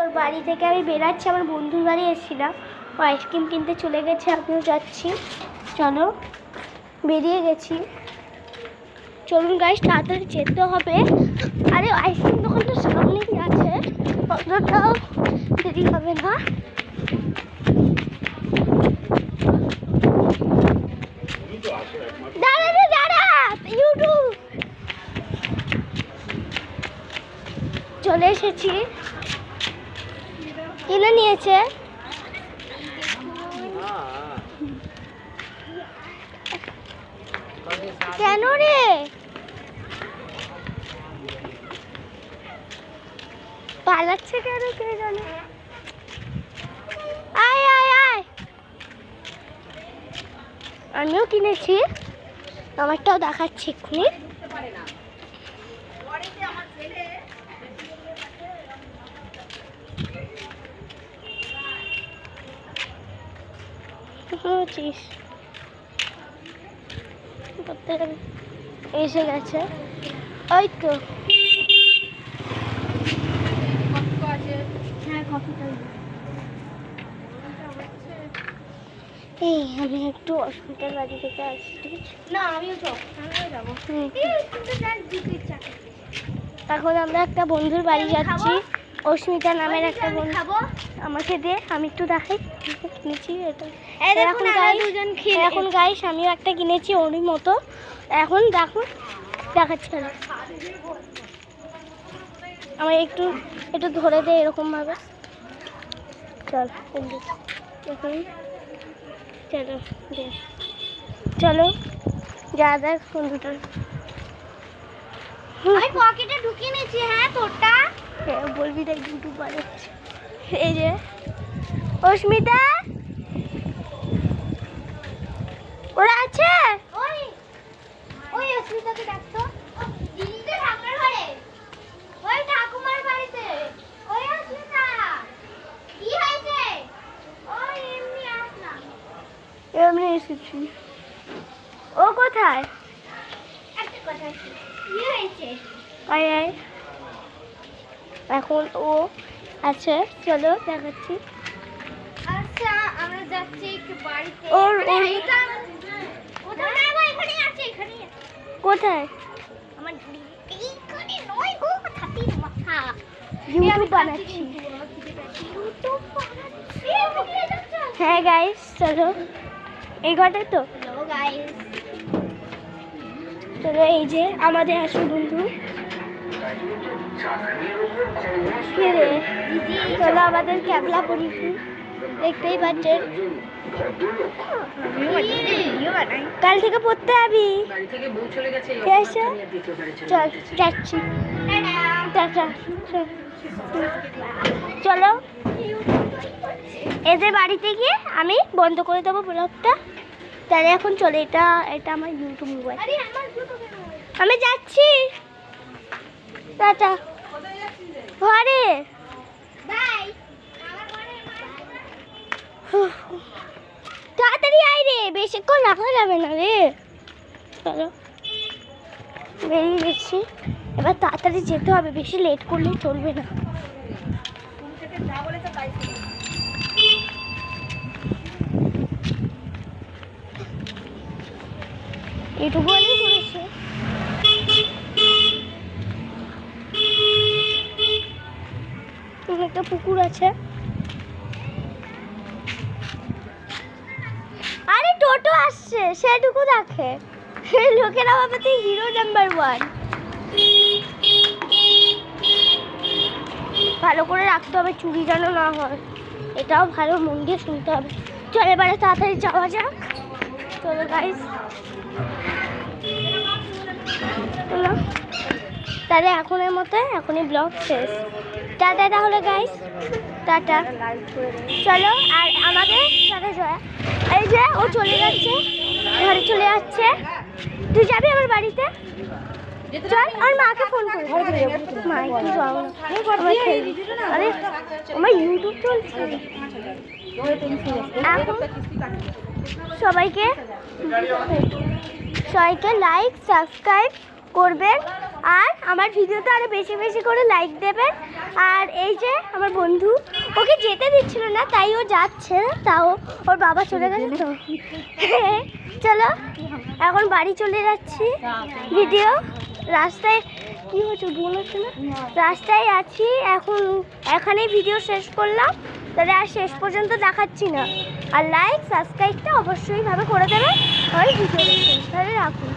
ওর বাড়ি থেকে আমি বেরাচ্ছি, আমার বন্ধুর বাড়ি এসেছিলাম, ও আইসক্রিম কিনতে চলে গেছে, আমিও যাচ্ছি। চলো বেরিয়ে গেছি, চলুন গাইস তাড়াতাড়ি যেতে হবে। আরে আইসক্রিম দোকানটা সামনেই আছে, অতটাও দেরি হবে না। চলে এসেছি, কিনে নিয়েছে। কেন রে পালাচ্ছে কেন কে জানে। আয় আয় আয়, আমিও কিনেছি, আমারটাও দেখাচ্ছি এক্ষুনি। এসে গেছে, ওই তো এই আমি একটু অস্মিতার বাড়ি থেকে আসছি। না আমিও যাবো। এখন আমরা একটা বন্ধুর বাড়ি যাচ্ছি, অস্মিতা নামের একটা বন্ধু। আমাকে দে, আমি একটু দেখাই কিনেছি এটা। এখন গাইস আমিও একটা কিনেছি ওরই মতো। এখন দেখো দেখাচ্ছি, আমার একটু একটু ধরে দে এরকম ভাবে। চল এখন চলো দে, চলো যা দেখ বন্ধুটার। আমি পকেটে ঢুকিয়ে নিয়েছি। হ্যাঁ তোরটা বলবি দেখ ইউটিউব বানাচ্ছি। এই যে অস্মিতা ওরা আছে, ওই ওই অস্মিতাকে ডাকতো দিদিতে ঠাকুমার ঘরে, ওই ঠাকুমার বাড়িতে। ওই অস্মিতা কি হয়েছে? ওই এমনি আসলাম, এমনি এসেছি। ও কোথায়? একটা কথা আছে, কি হয়েছে? আয় আয়, এখন ও আছে, চলো দেখাচ্ছি। আচ্ছা আমরা যাচ্ছি একটু বাড়িতে। ওর কোথায়? এখানেই আছে, এখানেই আছে। কোথায়? আমার এইখানে নয় গো, ছাতির মাথা। ইউটিউব বানাচ্ছি। হ্যাঁ গাইস চলো, এই ঘরটা তো। হ্যালো গাইস, চলো এই যে আমাদের আসল বন্ধু। চলো আমাদের ক্যাবলা বন্ধু, দেখতেই পাচ্ছেন। কাল থেকে পড়তে যাবি? চল যাচ্ছি, চলো এদের বাড়িতে গিয়ে আমি বন্ধ করে দেবো ব্লগটা। তাহলে এখন চলে, এটা এটা আমার ইউটিউব মোবাইল। আমি যাচ্ছি, টাটা। ঘরে তাড়াতাড়ি আয় রে, বেশিক্ষণ রাখা যাবে না রে। চলো বেরিয়ে গেছি, এবার তাড়াতাড়ি যেতে হবে, বেশি লেট করলে চলবে না। এটুকু আমি করেছি। একটা পুকুর আছে। আরে টোটো আসছে, সেটুকু দেখে লোকেরা ভাবে হিরো নাম্বার 1। ভালো করে রাখতে হবে, চুরি যেন না হয়, এটাও ভালো মন দিয়ে শুনতে হবে। চল এবারে তাড়াতাড়ি যাওয়া যাক, চলো গাইস। চলো তাহলে এখনের মতো এখনই ব্লগ শেষ। টাটা তাহলে গাইস, টাটা। চলো আর আমাদের সাথে জয়া, এই যে ও চলে যাচ্ছে, ঘরে চলে যাচ্ছে। তুই যাবি আমার বাড়িতে? চল, আর মাকে ফোন করি। মা একটু যাও না, আরে আমার ইউটিউব চলছে এখন। সবাইকে লাইক সাবস্ক্রাইব করবেন আর আমার ভিডিওতে আরও বেশি বেশি করে লাইক দেবেন। আর এই যে আমার বন্ধু, ওকে যেতে দিচ্ছিল না তাই ও যাচ্ছে, তাও ওর বাবা চলে গেছে তো। চলো এখন বাড়ি চলে যাচ্ছি। ভিডিও রাস্তায় কি হচ্ছে হচ্ছে না, রাস্তায় আছি এখন, এখানেই ভিডিও শেষ করলাম। তাহলে আর শেষ পর্যন্ত দেখাচ্ছি না। আর লাইক সাবস্ক্রাইবটা অবশ্যই ভাবে করে দেবে। ওই ভিডিও দেখুন, তাহলে রাখুন।